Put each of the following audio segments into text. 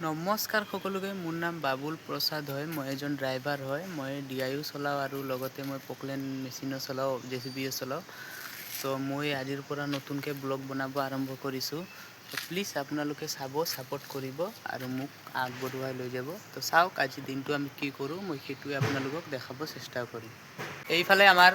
নমস্কাৰ সকলোকে। মোৰ নাম বাবুল প্ৰসাদ হয়। মই এজন ড্ৰাইভাৰ হয়। মই DIU চলাওঁ আৰু লগতে মই পকলেন মেচিনো চলাওঁ, JCBও চলাওঁ। তো মই আজিৰ পৰা নতুনকৈ ব্লগ বনাব আৰম্ভ কৰিছোঁ। তো প্লিজ আপোনালোকে চাব, ছাপোৰ্ট কৰিব আৰু মোক আগবঢ়ুৱাই লৈ যাব। তো চাওক আজি দিনটো আমি কি কৰোঁ, মই সেইটোৱে আপোনালোকক দেখাব চেষ্টা কৰিম। এইফালে আমাৰ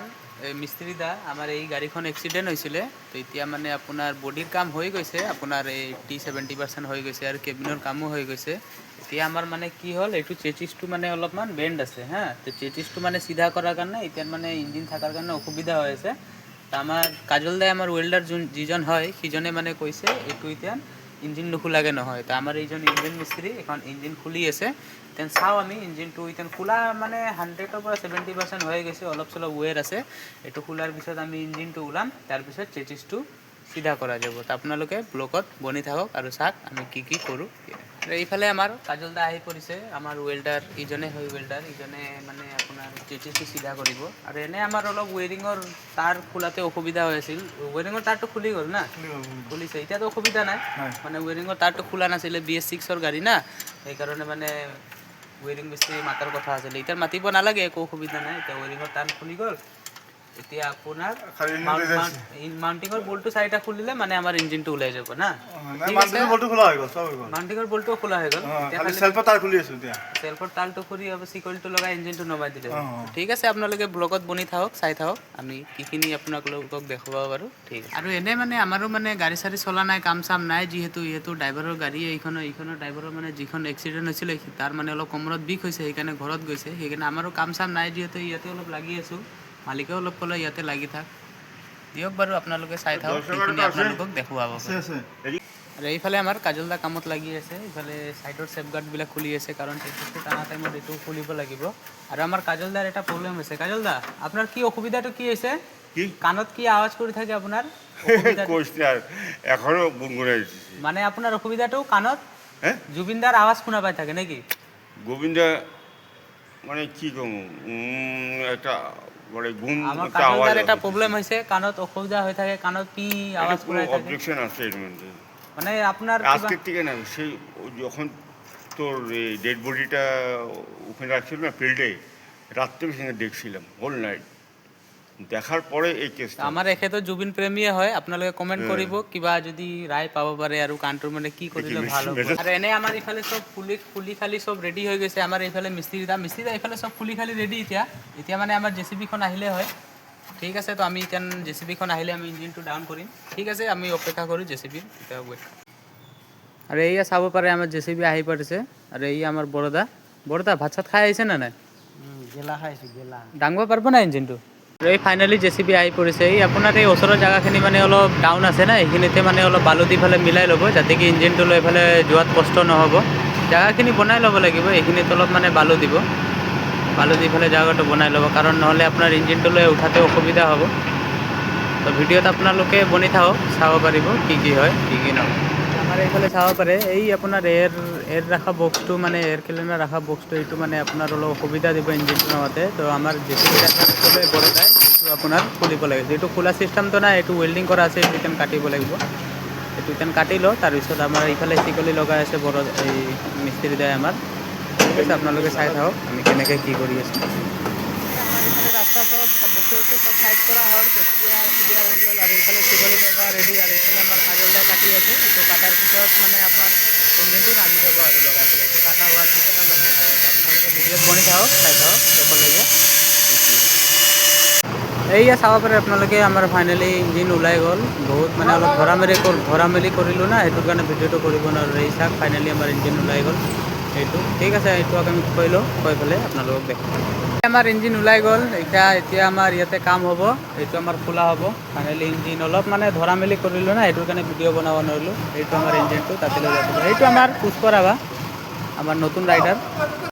মিস্ত্ৰী দা, আমাৰ এই গাড়ীখন এক্সিডেণ্ট হৈছিলে। তো এতিয়া মানে আপোনাৰ বডিৰ কাম হৈ গৈছে, আপোনাৰ 70% হৈ গৈছে আৰু কেবিনৰ কামো হৈ গৈছে। এতিয়া আমাৰ মানে কি হ'ল, এইটো চেচিছটো মানে অলপমান বেণ্ড আছে হা। তো চেচিছটো মানে চিধা কৰাৰ কাৰণে এতিয়া মানে ইঞ্জিন থকাৰ কাৰণে অসুবিধা হৈ আছে। তো আমাৰ কাজল দাই, আমাৰ ৱেল্ডাৰ যিজন হয়, সিজনে মানে কৈছে এইটো এতিয়া ইঞ্জিন নুখোলাকৈ নহয়। তো আমাৰ এইজন ইঞ্জিন মিস্ত্ৰী এখন ইঞ্জিন খুলি আছে। তেন চাওঁ আমি ইঞ্জিনটো এতিয়া খোলা মানে 100ৰ পৰা 70% হৈ গৈছে, অলপ চলপ ৱেৰ আছে। এইটো খোলাৰ পিছত আমি ইঞ্জিনটো ওলাম, তাৰপিছত চেচিছটো চিধা কৰা যাব। তো আপোনালোকে ব্লগত বনি থাকক আৰু চাওক আমি কি কি কৰোঁ। এইফালে আমাৰ কাজল দা আহি পৰিছে, আমাৰ ৱেল্ডাৰ ইজনে হয়, ৱেল্ডাৰ ইজনে মানে আপোনাৰ চেচিছটো চিধা কৰিব। আৰু এনে আমাৰ অলপ ৱেৰিঙৰ তাৰ খোলাতে অসুবিধা হৈ আছিল। ৱেৰিঙৰ তাৰটো খুলি গ'ল না, খুলিছে এতিয়াতো অসুবিধা নাই। মানে ৱেৰিঙৰ তাৰটো খোলা নাছিলে, BS6ৰ গাড়ী না, সেইকাৰণে মানে ৱেৰিং মিস্ত্ৰী মাতাৰ কথা আছিলে। এতিয়া মাতিব নালাগে, একো অসুবিধা নাই। এতিয়া ৱেৰিঙৰ তাৰ খুলি গ'ল। এতিয়া আপোনাৰ মাউণ্টিঙৰ বল্টটো 4টা খুলিলে মানে আমাৰ ইঞ্জিনটো ওলাই যাব না। মাউণ্টিঙৰ বল্টটো খোলা হৈ গ'ল, চব হৈ গ'ল। মাউণ্টিঙৰ বল্টটো খোলা হৈ গ'ল। খালি সেলফৰ তাৰ খুলি আছো এতিয়া। সেলফৰ তারটো খুলি চিকলটো লগাই ইঞ্জিনটো নমাই দিলে। ঠিক আছে, আপোনালোকে ব্লগত বনি থাকক, চাই থাকক আমি কিখিনি আপোনালোকক দেখুৱাব পাৰোঁ। ঠিক আছে। আৰু এনে মানে আমাৰো মানে গাড়ী চাড়ী চলা নাই, কাম চাম নাই, যিহেতু ড্ৰাইভাৰৰ গাড়ী এইখনৰ ড্ৰাইভাৰৰ মানে যিখন এক্সিডেণ্ট হৈছিলে তাৰ মানে অলপ কমৰত বিষ হৈছে, সেইকাৰণে ঘৰত গৈছে। সেইকাৰণে আমাৰো কাম চাম নাই, যিহেতু ইয়াতে অলপ লাগি আছোঁ। মালিকেও অলপ ক'লে ইয়াতে লাগি থাক। দিয়ক বাৰু, আপোনালোকে চাই থাকক, সেইখিনি আপোনালোকক দেখুৱাব। আৰু এইফালে আমাৰ কাজল দা কামত লাগি আছে। এইফালে ছাইডৰ ছেফগাৰ্ডবিলাক খুলি আছে, কাৰণ চেচিছটো টানা টাইমত এইটো খুলিব লাগিব। আৰু আমাৰ কাজল দাৰ এটা প্ৰব্লেম হৈছে। কাজল দা, আপোনাৰ কি অসুবিধাটো কি হৈছে? কাণত কি আৱাজ কৰি থাকে আপোনাৰ? এখনো গুনগুনাই মানে আপোনাৰ অসুবিধাটো কাণত জুবিনদাৰ আৱাজ শুনা পাই থাকে নেকি? গোবিন্দা মানে কি কম, একটা মানে গুম আমার একটা কাজল আওয়াজ দার এটা আছে। প্রবলেম হয়েছে, কাণত অসুবিধা হয়ে থাকে, কাণত পি আওয়াজ করে থাকে। অবজেকশন আছে এর মধ্যে। মানে আপনার আজকের থেকে না, সেই যখন তোর ডেড বডিটা ওখানে রাখছিল না ফিল্ডে, রাত্রে সেখানে দেখছিলাম হোল নাইট। দেখার পরে এই কেসটা। আমাৰ এখেতো জুবিন প্ৰেমীয়ে হয়। আপোনালোকে কমেণ্ট কৰিব কিবা যদি ৰায় পাব পাৰে আৰু কাণটোৰ মানে কি কৰিলে ভাল হ'ব। আৰু এনে আমাৰ ইফালে চব খুলি খালি চব ৰেডি হৈ গৈছে। আমাৰ এইফালে মিস্ত্ৰী দা এইফালে চব খুলি খালি ৰেডি। এতিয়া মানে আমাৰ JCBখন আহিলে হয়। ঠিক আছে, তো আমি এতিয়া JCBখন আহিলে আমি ইঞ্জিনটো ডাউন কৰিম। ঠিক আছে, আমি অপেক্ষা কৰোঁ JCB এতিয়া ৱেট। আৰু এইয়া চাব পাৰে আমাৰ JCB আহি পৰিছে। আৰু এই আমাৰ বৰদা ভাত চাত খাই আহিছে নে নাই? গেলা খাইছোঁ, গেলা। দাঙিব পাৰিব না ইঞ্জিনটো? এই ফাইনেলি JCB আহি পৰিছে। এই আপোনাৰ এই ওচৰৰ জেগাখিনি মানে অলপ ডাউন আছে না, এইখিনিতে মানে অলপ বালু দি পেলাই মিলাই ল'ব, যাতে কি ইঞ্জিনটো লৈ পেলাই যোৱাত কষ্ট নহ'ব। জেগাখিনি বনাই ল'ব লাগিব, এইখিনিত অলপ মানে বালু দিব, বালু দি পেলাই জেগাটো বনাই ল'ব, কাৰণ নহ'লে আপোনাৰ ইঞ্জিনটো লৈ উঠাতে অসুবিধা হ'ব। তো ভিডিঅ'ত আপোনালোকে বনি থাকক, চাব পাৰিব কি কি হয় কি কি নহয়। আমাৰ এইফালে চাব পাৰে, এই আপোনাৰ এয়াৰ ৰখা বক্সটো, মানে এয়াৰ ক্লিনাৰ ৰখা বক্সটো, এইটো মানে আপোনাৰ অলপ অসুবিধা দিব ইঞ্জিনটো নমাতে। তো আমাৰ JCB চবে বৰদাই এইটো আপোনাৰ খুলিব লাগে। যিটো খোলা চিষ্টেমটো নাই, এইটো ৱেল্ডিং কৰা আছে, এইটো এতিয়া কাটিব লাগিব। এইটো এতিয়া কাটি লওঁ, তাৰপিছত আমাৰ এইফালে চিকলি লগাই আছে এই মিস্ত্ৰী দাই আমাৰ। ঠিক আছে, আপোনালোকে চাই থাকক আমি কেনেকৈ কি কৰি আছোঁ। আমাৰ এইফালে ৰাস্তা চব বস্তু চব চাইড কৰা হ'ল, ক্লিয়াৰ হৈ গ'ল। আৰু এইফালে চিকলি লগা ৰেডি। আৰু এইফালে আমাৰ কাজল দাই কাটি আছে। এইটো কাটাৰ পিছত মানে আপোনাৰ ইঞ্জিনটো নামি যাব আৰু লগাই পেলাই। এইটো কাটা হোৱাৰ পিছত আমাৰ দেখাব। আপোনালোকে ভিডিঅ'ত বনি থাকক, চাই থাকক সকলোকে। এইয়া চাব পাৰে আপোনালোকে, আমাৰ ফাইনেলি ইঞ্জিন ওলাই গ'ল। বহুত মানে অলপ ধৰা মেলি কৰিলোঁ না, সেইটো কাৰণে ভিডিঅ'টো কৰিব নোৱাৰোঁ। এই চাওক ফাইনেলি আমাৰ ইঞ্জিন ওলাই গ'ল এইটো। ঠিক আছে, এইটো আমি থৈ লওঁ, থৈ পেলাই আপোনালোকক দেখাম। আমাৰ ইঞ্জিন ওলাই গ'ল। এতিয়া আমাৰ ইয়াতে কাম হ'ব, এইটো আমাৰ খোলা হ'ব ফাইনেলি। ইঞ্জিন অলপ মানে ধৰা মেলি কৰিলোঁ না, সেইটোৰ কাৰণে ভিডিঅ' বনাব নোৱাৰিলোঁ। এইটো আমাৰ ইঞ্জিনটো তাতে লৈ যাব। এইটো আমাৰ পুষ্পৰাভা, আমাৰ নতুন ৰাইডাৰ।